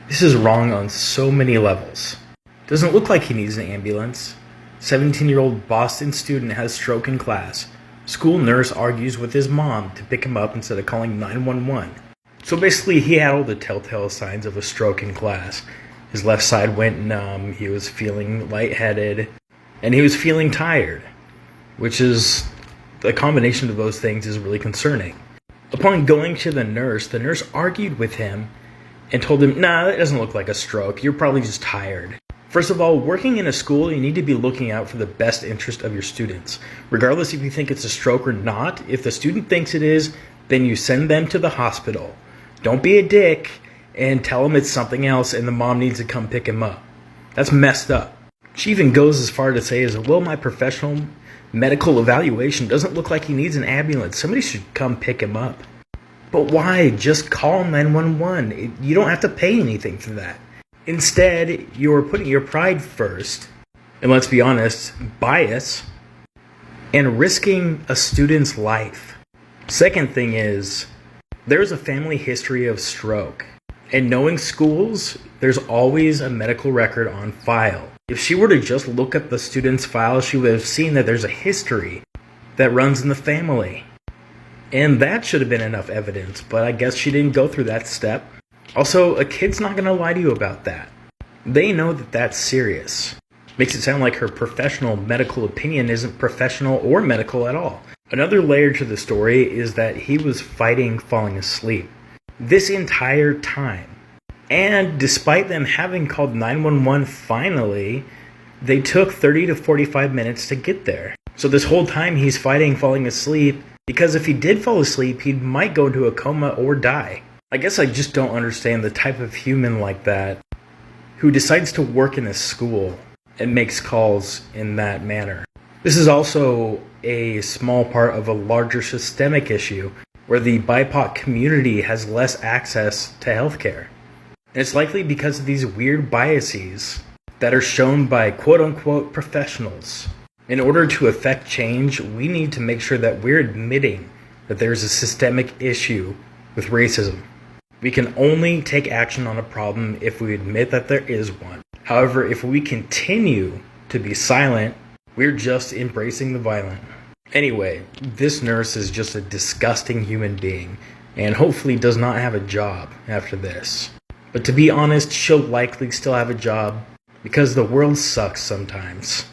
This is wrong on so many levels. Doesn't look like he needs an ambulance. 17-year-old Boston student has stroke in class. School nurse argues with his mom to pick him up instead of calling 911. So basically, he had all the telltale signs of a stroke in class. His left side went numb, he was feeling lightheaded, and he was feeling tired, which is, the combination of those things is really concerning. Upon going to the nurse argued with him and told him, nah, that doesn't look like a stroke, you're probably just tired. First of all, working in a school, you need to be looking out for the best interest of your students. Regardless if you think it's a stroke or not, if the student thinks it is, then you send them to the hospital. Don't be a dick and tell him it's something else and the mom needs to come pick him up. That's messed up. She even goes as far to say, well, my professional medical evaluation doesn't look like he needs an ambulance. Somebody should come pick him up. But why? Just call 911. You don't have to pay anything for that. Instead, you're putting your pride first, and let's be honest, bias, and risking a student's life. Second thing is, there's a family history of stroke. And knowing schools, there's always a medical record on file. If she were to just look up the student's file, she would have seen that there's a history that runs in the family. And that should have been enough evidence, but I guess she didn't go through that step. Also, a kid's not going to lie to you about that. They know that that's serious. Makes it sound like her professional medical opinion isn't professional or medical at all. Another layer to the story is that he was fighting falling asleep this entire time. And despite them having called 911 finally, they took 30 to 45 minutes to get there. So this whole time he's fighting falling asleep, because if he did fall asleep, he might go into a coma or die. I guess I just don't understand the type of human like that who decides to work in a school and makes calls in that manner. This is also a small part of a larger systemic issue where the BIPOC community has less access to healthcare. And it's likely because of these weird biases that are shown by quote-unquote professionals. In order to affect change, we need to make sure that we're admitting that there's a systemic issue with racism. We can only take action on a problem if we admit that there is one. However, if we continue to be silent, we're just embracing the violent. Anyway, this nurse is just a disgusting human being, and hopefully does not have a job after this. But to be honest, she'll likely still have a job, because the world sucks sometimes.